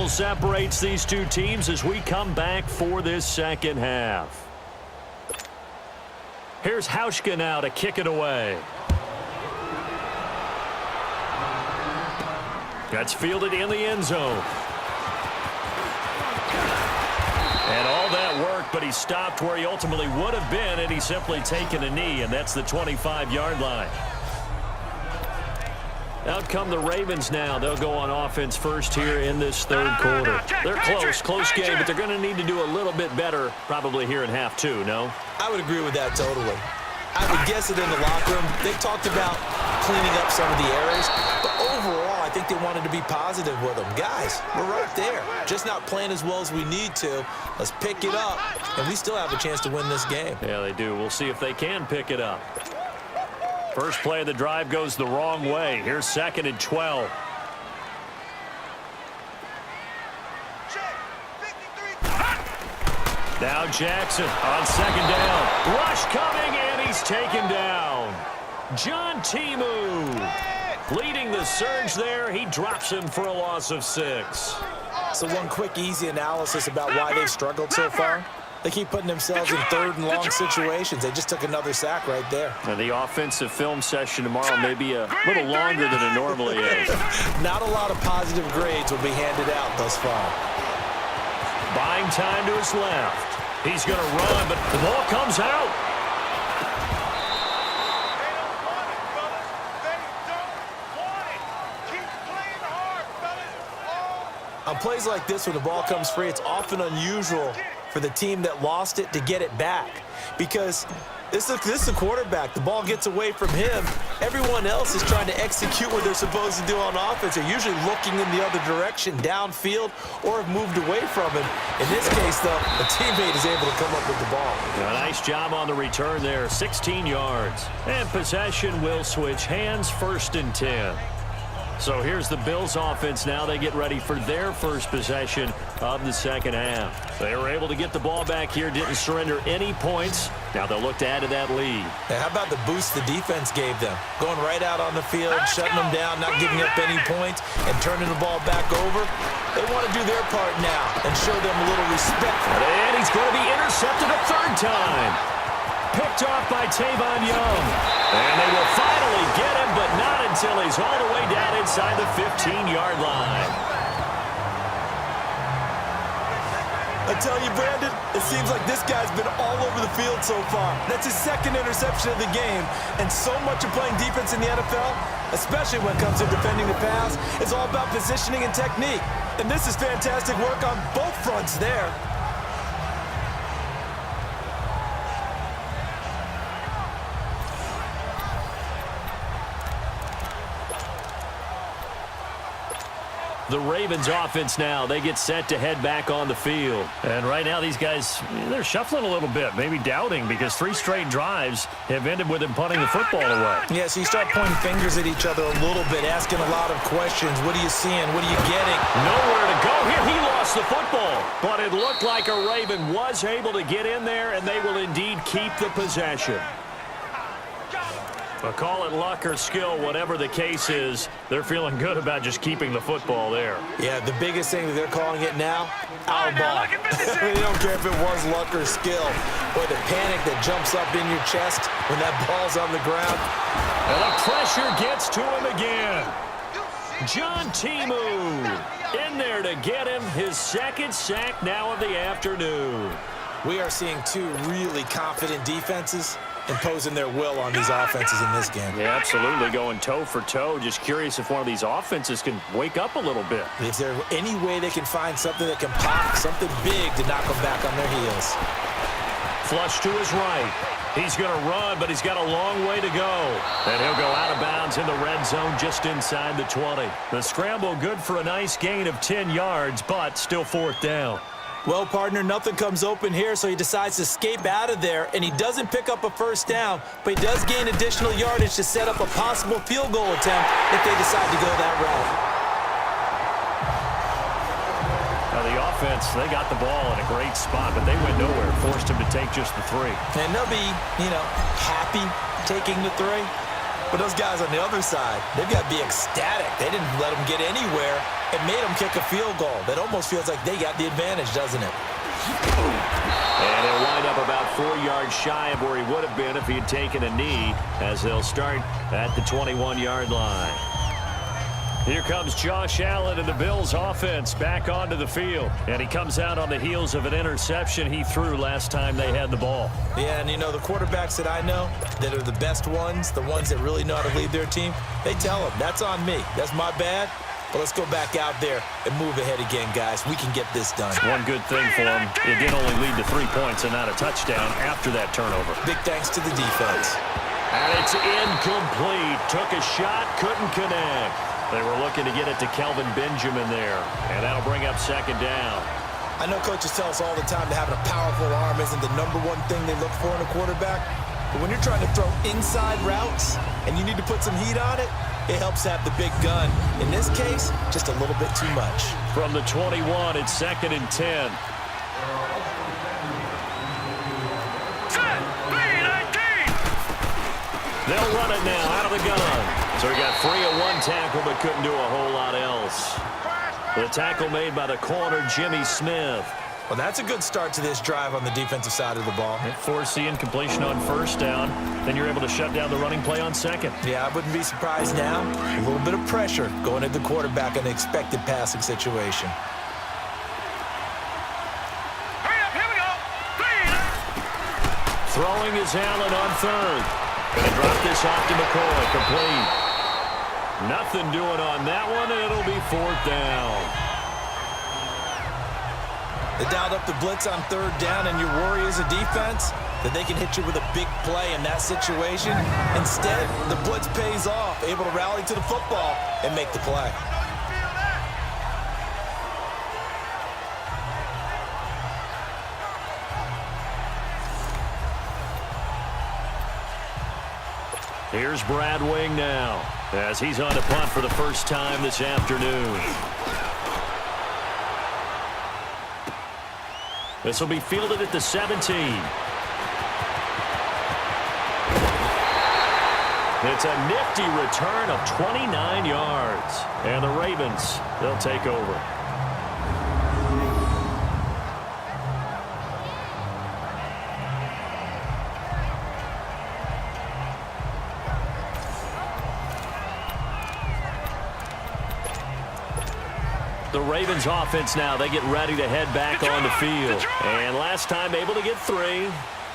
differential separates these two teams as we come back for this second half. Here's Hauschka now to kick it away. That's fielded in the end zone. And all that work, but he stopped where he ultimately would have been had he simply taken a knee, and that's the 25-yard line. Out come the Ravens now. They'll go on offense first here in this third quarter. They're close game, but they're going to need to do a little bit better probably here in half two, no? I would agree with that totally. I would guess it in the locker room. They talked about cleaning up some of the errors, but overall, I think they wanted to be positive with them. Guys, we're right there. Just not playing as well as we need to. Let's pick it up, and we still have a chance to win this game. Yeah, they do. We'll see if they can pick it up. First play of the drive goes the wrong way. Here's 2nd and 12. Now Jackson on 2nd down. Rush coming, and he's taken down. John Timu leading the surge there. He drops him for a loss of 6. So one quick, easy analysis about why they've struggled so far. They keep putting themselves in third and long situations. They just took another sack right there. Now the offensive film session tomorrow may be a little longer than it normally is. Not a lot of positive grades will be handed out thus far. Buying time to his left. He's going to run, but the ball comes out. On plays like this, when the ball comes free, it's often unusual for the team that lost it to get it back. Because this is the quarterback. The ball gets away from him. Everyone else is trying to execute what they're supposed to do on offense. They're usually looking in the other direction, downfield, or have moved away from him. In this case, though, a teammate is able to come up with the ball. A nice job on the return there, 16 yards. And possession will switch hands, 1st and 10. So here's the Bills offense now. They get ready for their first possession of the second half. They were able to get the ball back here, didn't surrender any points. Now they'll look to add to that lead. Now, how about the boost the defense gave them? Going right out on the field, shutting them down, not giving up any points, and turning the ball back over. They want to do their part now and show them a little respect. And he's going to be intercepted a 3rd time. Picked off by Tavon Young. And they will finally get him, but not until he's all the way down inside the 15-yard line. I tell you, Brandon, it seems like this guy's been all over the field so far. That's his 2nd interception of the game. And so much of playing defense in the NFL, especially when it comes to defending the pass, is all about positioning and technique. And this is fantastic work on both fronts there. The Ravens offense now, they get set to head back on the field. And right now these guys, they're shuffling a little bit, maybe doubting, because 3 straight drives have ended with them punting the football away. Yeah, so you start pointing fingers at each other a little bit, asking a lot of questions. What are you seeing? What are you getting? Nowhere to go here. He lost the football. But it looked like a Raven was able to get in there, and they will indeed keep the possession. But call it luck or skill, whatever the case is, they're feeling good about just keeping the football there. Yeah, the biggest thing that they're calling it now, our ball. They don't care if it was luck or skill. Or the panic that jumps up in your chest when that ball's on the ground. And the pressure gets to him again. John Timu in there to get him his 2nd sack now of the afternoon. We are seeing 2 really confident defenses imposing their will on these offenses in this game. Yeah, absolutely, going toe for toe. Just curious if one of these offenses can wake up a little bit. Is there any way they can find something that can pop, something big to knock them back on their heels? Flush to his right. He's going to run, but he's got a long way to go. And he'll go out of bounds in the red zone just inside the 20. The scramble good for a nice gain of 10 yards, but still 4th down. Well, partner, nothing comes open here, so he decides to escape out of there, and he doesn't pick up a 1st down, but he does gain additional yardage to set up a possible field goal attempt if they decide to go that route. Now the offense, they got the ball in a great spot, but they went nowhere, forced him to take just the 3. And they'll be, happy taking the 3. But those guys on the other side, they've got to be ecstatic. They didn't let them get anywhere and made them kick a field goal. That almost feels like they got the advantage, doesn't it? And he'll wind up about 4 yards shy of where he would have been if he had taken a knee, as they'll start at the 21-yard line. Here comes Josh Allen and the Bills offense back onto the field. And he comes out on the heels of an interception he threw last time they had the ball. Yeah, and you know, the quarterbacks that I know that are the best ones, the ones that really know how to lead their team, they tell them, that's on me. That's my bad. But let's go back out there and move ahead again, guys. We can get this done. One good thing for him, it did only lead to 3 points and not a touchdown after that turnover. Big thanks to the defense. And it's incomplete. Took a shot, couldn't connect. They were looking to get it to Kelvin Benjamin there, and that'll bring up 2nd down. I know coaches tell us all the time that having a powerful arm isn't the #1 thing they look for in a quarterback. But when you're trying to throw inside routes and you need to put some heat on it, it helps have the big gun. In this case, just a little bit too much. From the 21, it's 2nd and 10. They'll run it now out of the gun. So he got free of 1 tackle but couldn't do a whole lot else. The tackle made by the corner, Jimmy Smith. Well, that's a good start to this drive on the defensive side of the ball. Force the incompletion on 1st down. Then you're able to shut down the running play on 2nd. Yeah, I wouldn't be surprised now. A little bit of pressure going at the quarterback in an expected passing situation. Throwing is Allen on 3rd. Going to drop this off to McCoy. Complete. Nothing doing on that one, and it'll be 4th down. They dialed up the blitz on 3rd down, and your worry as a defense that they can hit you with a big play in that situation. Instead, the blitz pays off, able to rally to the football and make the play. Here's Brad Wing now, as he's on a punt for the first time this afternoon. This will be fielded at the 17. It's a nifty return of 29 yards. And the Ravens, they'll take over. The Ravens offense now, they get ready to head back on the field. And last time able to get 3.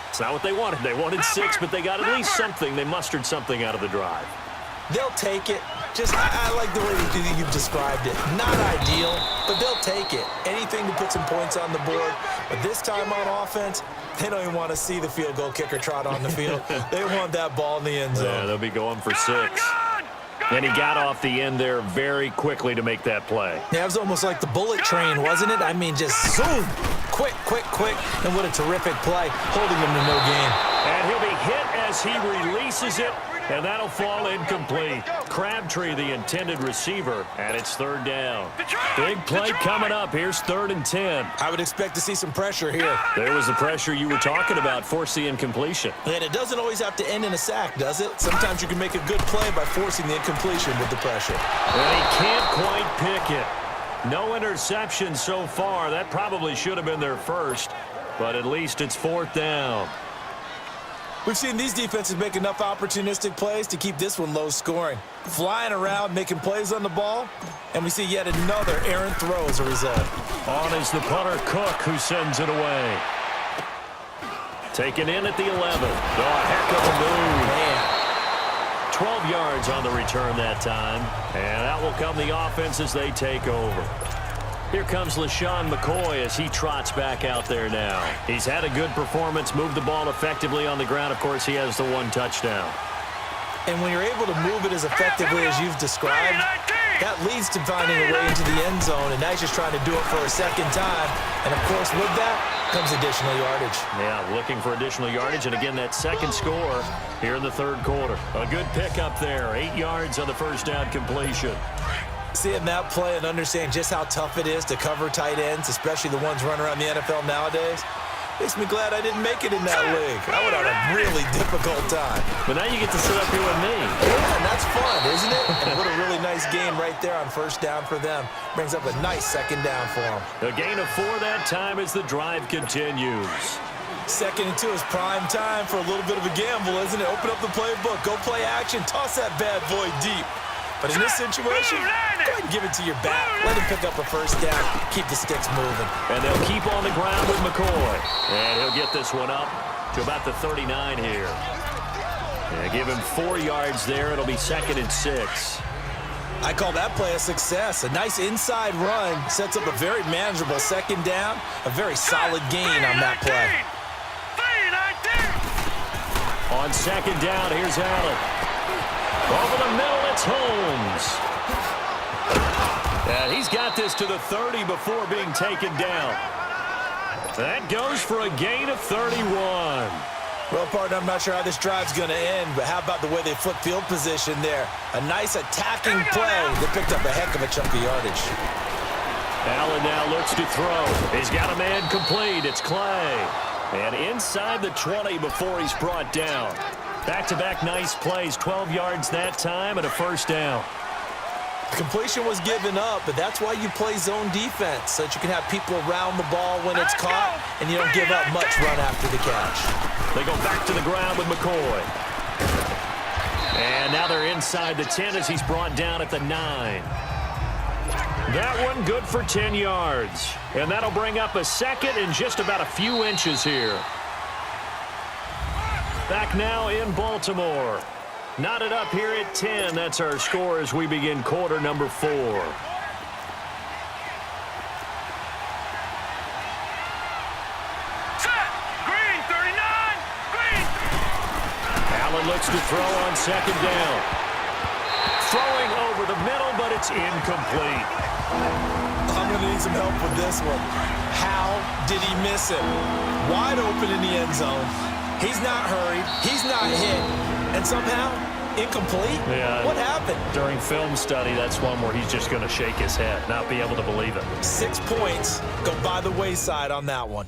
It's not what they wanted. They wanted 6, but they got at least something. They mustered something out of the drive. They'll take it. I like the way you've described it. Not ideal, but they'll take it. Anything to put some points on the board. But this time on offense, they don't even want to see the field goal kicker trot on the field. They want that ball in the end zone. Yeah, they'll be going for 6. And he got off the end there very quickly to make that play. Yeah, it was almost like the bullet train, wasn't it? I mean, just zoom. Quick. And what a terrific play, holding him to no gain. And he'll be hit as he releases it, and that'll fall incomplete. Crabtree, the intended receiver, and it's 3rd down. Big play coming up. Here's 3rd and 10. I would expect to see some pressure here. There was the pressure you were talking about, force the incompletion. And it doesn't always have to end in a sack, does it? Sometimes you can make a good play by forcing the incompletion with the pressure. And he can't quite pick it. No interception so far. That probably should have been their first, but at least it's 4th down. We've seen these defenses make enough opportunistic plays to keep this one low scoring. Flying around, making plays on the ball, and we see yet another errant throw as a result. On is the punter, Cook, who sends it away. Taken in at the 11. Oh, a heck of a move. Man. 12 yards on the return that time, and out will come the offense as they take over. Here comes LaShawn McCoy as he trots back out there now. He's had a good performance, moved the ball effectively on the ground. Of course, he has the 1 touchdown. And when you're able to move it as effectively as you've described, that leads to finding a way into the end zone, and now he's just trying to do it for a 2nd time. And, of course, with that comes additional yardage. Yeah, looking for additional yardage, and again, that 2nd score here in the 3rd quarter. A good pickup there, 8 yards on the 1st down completion. Seeing that play and understand just how tough it is to cover tight ends, especially the ones running around the NFL nowadays, Makes me glad I didn't make it in that league. I would have had a really difficult time. But now you get to sit up here with me. Yeah, and that's fun, isn't it? And what a really nice game right there on first down for them. Brings up a nice second down for them. A gain of 4 that time as the drive continues. 2nd and 2 is prime time for a little bit of a gamble, isn't it? Open up the playbook, go play action, toss that bad boy deep. But in this situation, go ahead and give it to your back. Let him pick up a first down. Keep the sticks moving. And they'll keep on the ground with McCoy. And he'll get this one up to about the 39 here. And give him 4 yards there. It'll be 2nd and 6. I call that play a success. A nice inside run sets up a very manageable second down. A very solid gain on that play. On 2nd down, here's Allen. Over the middle, it's Holmes. And he's got this to the 30 before being taken down. That goes for a gain of 31. Well, partner, I'm not sure how this drive's going to end, but how about the way they flip field position there? A nice attacking play that picked up a heck of a chunk of yardage. Allen now looks to throw. He's got a man complete. It's Clay. And inside the 20 before he's brought down. Back-to-back nice plays, 12 yards that time and a first down. The completion was given up, but that's why you play zone defense, so that you can have people around the ball when it's caught, and you don't give up much run after the catch. They go back to the ground with McCoy. And now they're inside the 10 as he's brought down at the 9. That one good for 10 yards. And that'll bring up a second and just about a few inches here. Back now in Baltimore. Knotted up here at 10. That's our score as we begin quarter number 4. Allen looks to throw on 2nd down. Throwing over the middle, but it's incomplete. I'm going to need some help with this one. How did he miss it? Wide open in the end zone. He's not hurried. He's not hit. And somehow, incomplete? Yeah. What happened? During film study, that's one where he's just going to shake his head, not be able to believe it. 6 points go by the wayside on that one.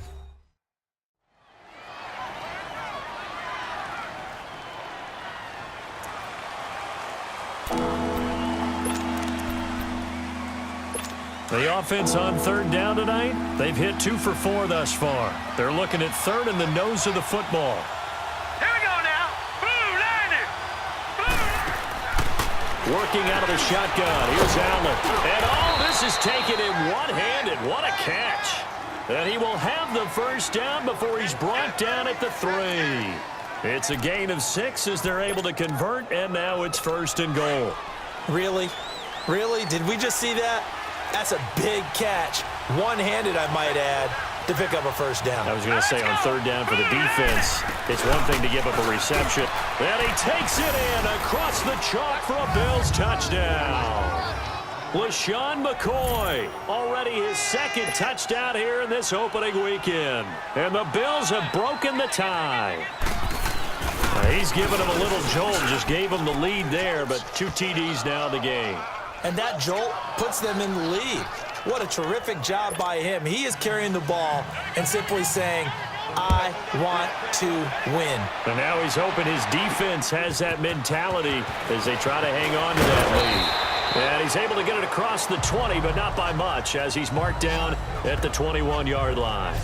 The offense on 3rd down tonight, they've hit 2 for 4 thus far. They're looking at 3rd in the nose of the football. Here we go now. Blue, landed. Working out of the shotgun. Here's Allen. And this is taken in one-handed. What a catch. And he will have the first down before he's brought down at the 3. It's a gain of 6 as they're able to convert, and now it's 1st and goal. Really? Really? Did we just see that? That's a big catch. One-handed, I might add, to pick up a first down. I was going to say on 3rd down for the defense, it's one thing to give up a reception. And he takes it in across the chalk for a Bills touchdown. LaShawn McCoy, already his 2nd touchdown here in this opening weekend. And the Bills have broken the tie. He's given him a little jolt, just gave him the lead there, but 2 TDs now in the game. And that jolt puts them in the lead. What a terrific job by him. He is carrying the ball and simply saying, I want to win. And now he's hoping his defense has that mentality as they try to hang on to that lead. And he's able to get it across the 20, but not by much, as he's marked down at the 21-yard line.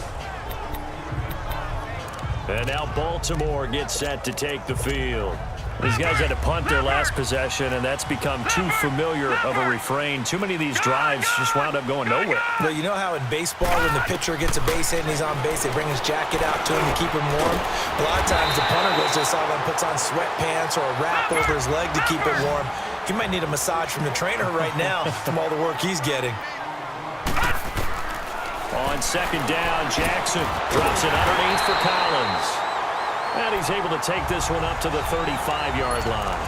And now Baltimore gets set to take the field. These guys had to punt their last possession, and that's become too familiar of a refrain. Too many of these drives just wound up going nowhere. Well, you know how in baseball, when the pitcher gets a base hit and he's on base, they bring his jacket out to him to keep him warm? A lot of times the punter goes to the sideline, puts on sweatpants or a wrap over his leg to keep it warm. He might need a massage from the trainer right now from all the work he's getting. On 2nd down, Jackson drops it underneath for Collins. And he's able to take this one up to the 35-yard line.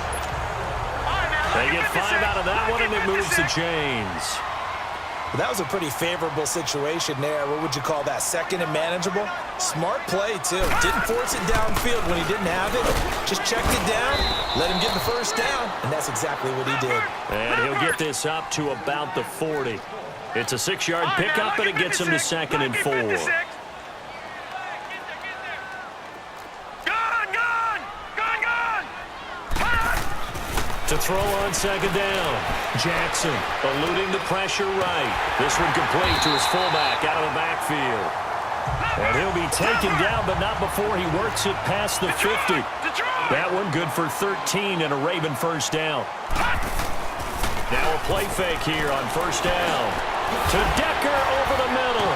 They get 5 out of that one, and it moves the chains. Well, that was a pretty favorable situation there. What would you call that? 2nd and manageable? Smart play, too. Didn't force it downfield when he didn't have it. Just checked it down, let him get the first down, and that's exactly what he did. And he'll get this up to about the 40. It's a 6-yard pickup, and it gets him to 2nd and 4. To throw on second down. Jackson eluding the pressure right. This one complete to his fullback out of the backfield. And he'll be taken down, but not before he works it past the 50. That one good for 13 and a Raven first down. Now a play fake here on first down. To Decker over the middle.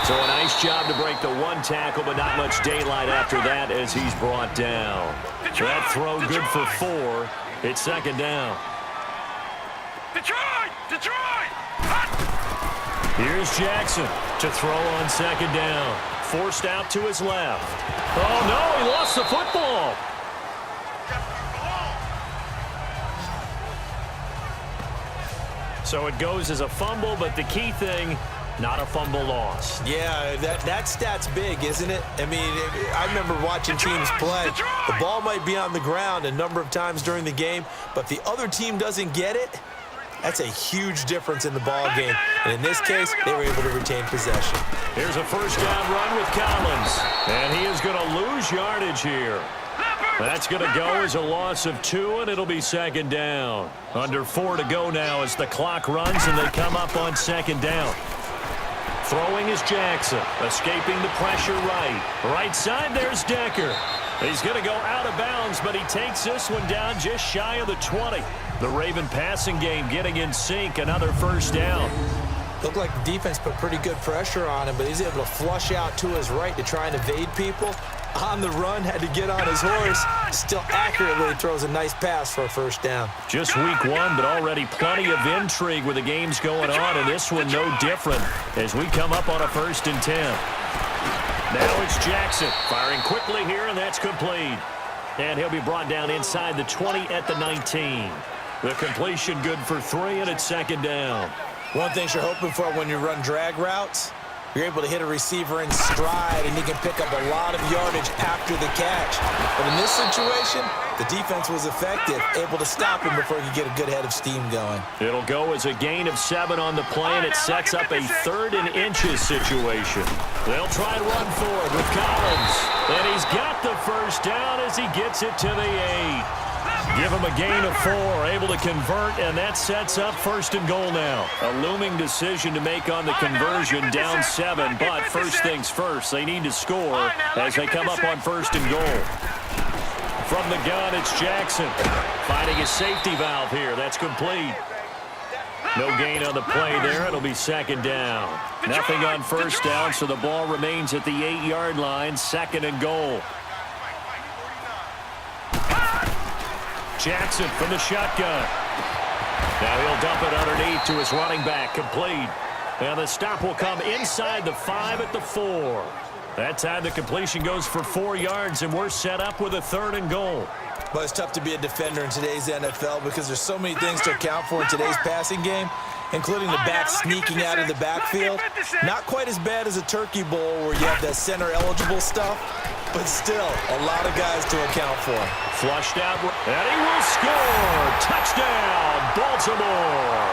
So a nice job to break the one tackle, but not much daylight after that as he's brought down. So that throw good for 4. It's second down. Detroit! Here's Jackson to throw on second down. Forced out to his left. Oh, no, he lost the football. So it goes as a fumble, but the key thing, not a fumble loss. Yeah, that stat's big, isn't it? I mean, I remember watching teams play. The ball might be on the ground a number of times during the game, but if the other team doesn't get it, that's a huge difference in the ball game. And in this case, they were able to retain possession. Here's a first down run with Collins. And he is going to lose yardage here. That's going to go as a loss of 2, and it'll be second down. Under 4 to go now as the clock runs, and they come up on second down. Throwing is Jackson, escaping the pressure right. Right side, there's Decker. He's going to go out of bounds, but he takes this one down just shy of the 20. The Raven passing game getting in sync, another first down. Looked like the defense put pretty good pressure on him, but he's able to flush out to his right to try and evade people. On the run, had to get on his horse. Still accurately throws a nice pass for a first down. Just week 1, but already plenty of intrigue with the games going on, and this one no different as we come up on a 1st and 10. Now it's Jackson firing quickly here, and that's complete. And he'll be brought down inside the 20 at the 19. The completion good for 3, and it's second down. One thing you're hoping for when you run drag routes, you're able to hit a receiver in stride, and he can pick up a lot of yardage after the catch. But in this situation, the defense was effective, able to stop him before he could get a good head of steam going. It'll go as a gain of 7 on the play, and it sets up a 3rd and inches situation. They'll try and run for it with Collins. And he's got the first down as he gets it to the 8. Give him a gain of 4, able to convert, and that sets up 1st and goal now. A looming decision to make on the conversion, down 7, but first things first, they need to score as they come up on 1st and goal. From the gun, it's Jackson finding his safety valve here. That's complete. No gain on the play there. It'll be second down. Nothing on first down, so the ball remains at the 8-yard line, 2nd and goal. Jackson from the shotgun. Now he'll dump it underneath to his running back, complete. And the stop will come inside the 5 at the 4. That time the completion goes for 4 yards, and we're set up with a 3rd and goal. But it's tough to be a defender in today's NFL because there's so many things to account for in today's passing game, including the back sneaking out of the backfield. Not quite as bad as a turkey bowl where you have that center-eligible stuff, but still a lot of guys to account for. Flushed out, and he will score. Touchdown, Baltimore.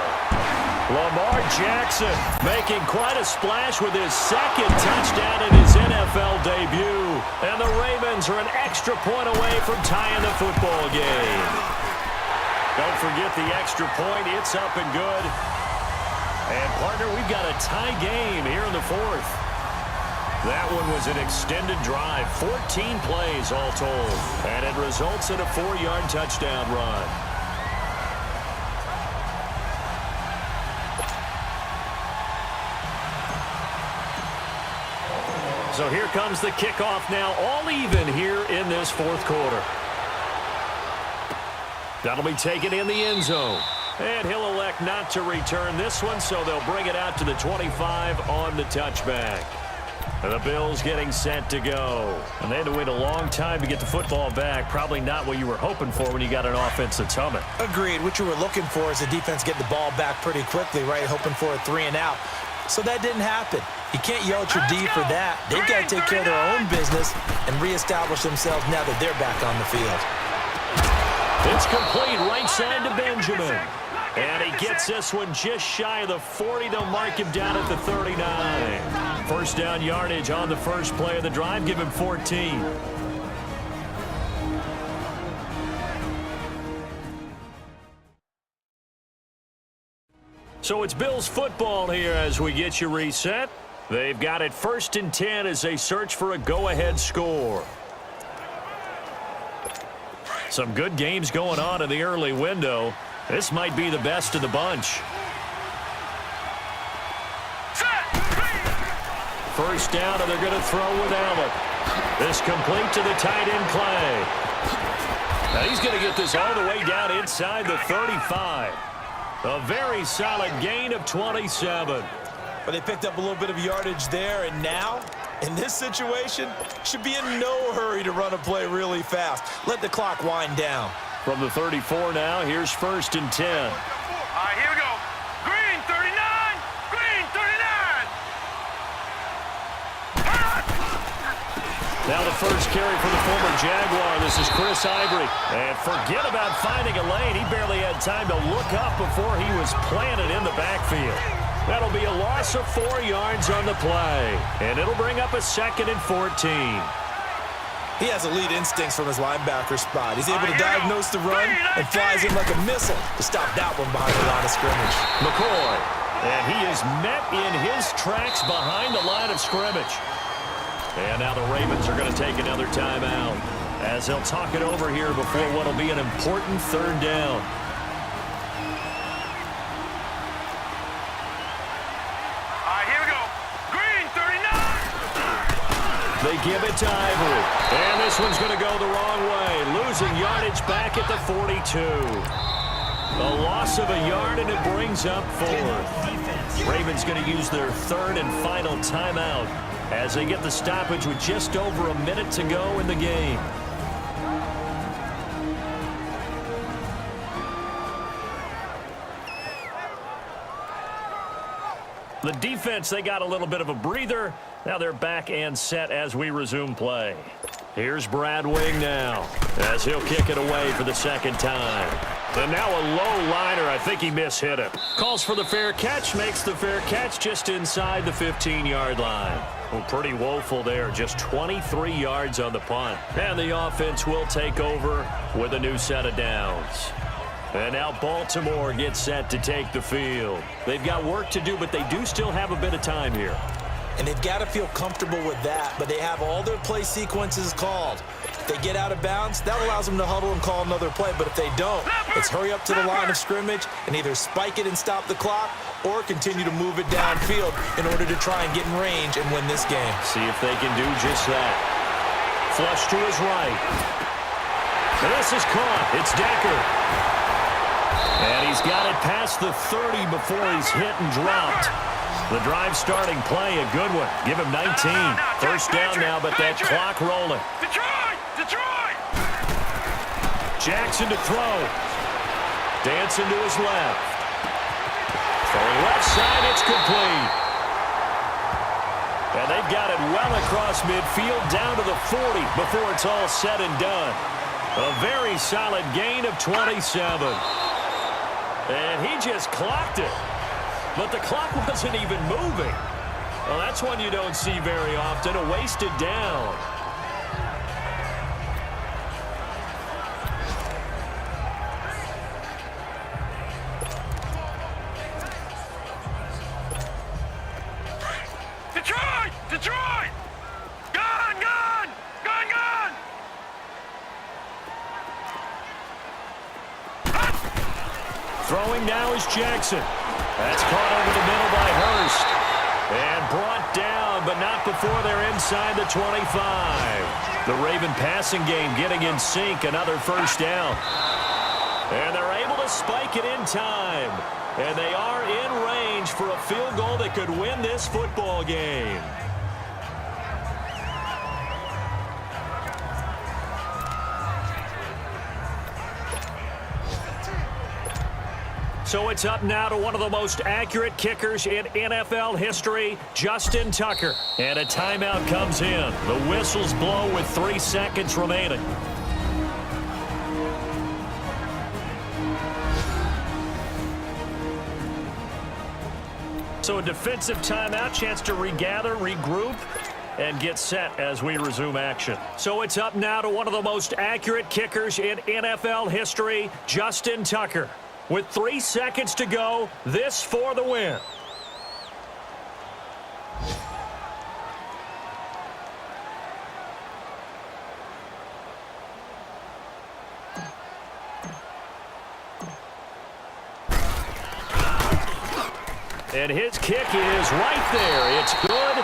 Lamar Jackson making quite a splash with his 2nd touchdown in his NFL debut. And the Ravens are an extra point away from tying the football game. Don't forget the extra point. It's up and good. And, partner, we've got a tie game here in the 4th. That one was an extended drive, 14 plays all told. And it results in a 4-yard touchdown run. So here comes the kickoff now, all even here in this 4th quarter. That'll be taken in the end zone. And he'll elect not to return this one, so they'll bring it out to the 25 on the touchback. And the Bills getting set to go. And they had to wait a long time to get the football back. Probably not what you were hoping for when you got an offense that's humming. Agreed. What you were looking for is the defense getting the ball back pretty quickly, right? Hoping for a 3 and out. So that didn't happen. You can't yell at your D for that. They've got to take care of their own business and reestablish themselves now that they're back on the field. It's complete right side to Benjamin. And he gets this one just shy of the 40. They'll mark him down at the 39. First down yardage on the first play of the drive. Give him 14. So it's Bills football here as we get you reset. They've got it 1st and 10 as they search for a go-ahead score. Some good games going on in the early window. This might be the best of the bunch. First down, and they're going to throw with Allen. This complete to the tight end, Clay. Now he's going to get this all the way down inside the 35. A very solid gain of 27. But they picked up a little bit of yardage there, and now, in this situation, should be in no hurry to run a play really fast. Let the clock wind down. From the 34 now, here's 1st and 10. All right, here we go. Green 39. Green 39. Now the first carry for the former Jaguar. This is Chris Ivory. And forget about finding a lane. He barely had time to look up before he was planted in the backfield. That'll be a loss of 4 yards on the play. And it'll bring up a 2nd and 14. He has elite instincts from his linebacker spot. He's able to diagnose the run and flies in like a missile to stop that one behind the line of scrimmage. McCoy. And he is met in his tracks behind the line of scrimmage. And now the Ravens are going to take another timeout as they'll talk it over here before what will be an important 3rd down. All right, here we go. Green 39. They give it to Ivory. And this one's going to go the wrong way. Losing yardage back at the 42. A loss of a yard, and it brings up 4th. Ravens going to use their 3rd and final timeout as they get the stoppage with just over a minute to go in the game. The defense, they got a little bit of a breather. Now they're back and set as we resume play. Here's Brad Wing now as he'll kick it away for the 2nd time. And now a low liner. I think he mishit it. Calls for the fair catch, makes the fair catch just inside the 15-yard line. Well, pretty woeful there. Just 23 yards on the punt. And the offense will take over with a new set of downs. And now Baltimore gets set to take the field. They've got work to do, but they do still have a bit of time here. And they've got to feel comfortable with that, but they have all their play sequences called. If they get out of bounds, that allows them to huddle and call another play, but if they don't, let's hurry up to the line of scrimmage and either spike it and stop the clock or continue to move it downfield in order to try and get in range and win this game. See if they can do just that. Flush to his right. And this is caught. It's Decker. And he's got it past the 30 before he's hit and dropped. The drive starting play, a good one. Give him 19. First down now, but that clock rolling. Detroit! Jackson to throw. Dancing to his left. Throwing left side, it's complete. And they've got it well across midfield down to the 40 before it's all said and done. A very solid gain of 27. And he just clocked it. But the clock wasn't even moving. Well, that's one you don't see very often, a wasted down. Detroit! Gone! Throwing now is Jackson. That's caught over the middle by Hurst. And brought down, but not before they're inside the 25. The Raven passing game getting in sync, another first down. And they're able to spike it in time. And they are in range for a field goal that could win this football game. So it's up now to one of the most accurate kickers in NFL history, Justin Tucker. And a timeout comes in. The whistles blow with 3 seconds remaining. So a defensive timeout, chance to regather, regroup, and get set as we resume action. So it's up now to one of the most accurate kickers in NFL history, Justin Tucker. With 3 seconds to go, this for the win. And his kick is right there. It's good.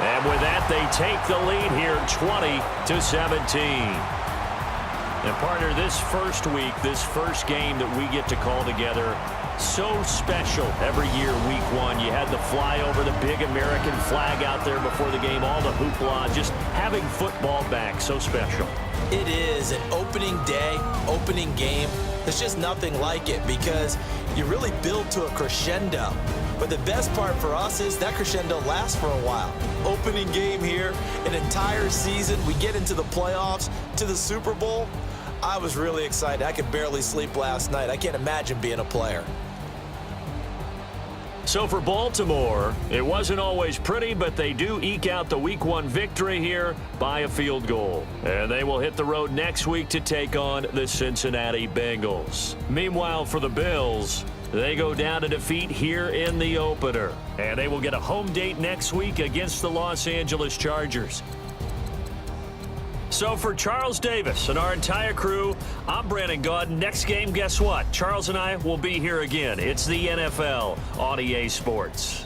And with that, they take the lead here 20-17. And partner, this first week, this first game that we get to call together, so special every year, week 1. You had the flyover, the big American flag out there before the game, all the hoopla, just having football back, so special. It is an opening day, opening game. There's just nothing like it because you really build to a crescendo. But the best part for us is that crescendo lasts for a while. Opening game here, an entire season. We get into the playoffs, to the Super Bowl. I was really excited. I could barely sleep last night. I can't imagine being a player. So for Baltimore, it wasn't always pretty, but they do eke out the week 1 victory here by a field goal. And they will hit the road next week to take on the Cincinnati Bengals. Meanwhile, for the Bills, they go down to defeat here in the opener. And they will get a home date next week against the Los Angeles Chargers. So for Charles Davis and our entire crew, I'm Brandon Gaudin. Next game, guess what? Charles and I will be here again. It's the NFL on EA Sports.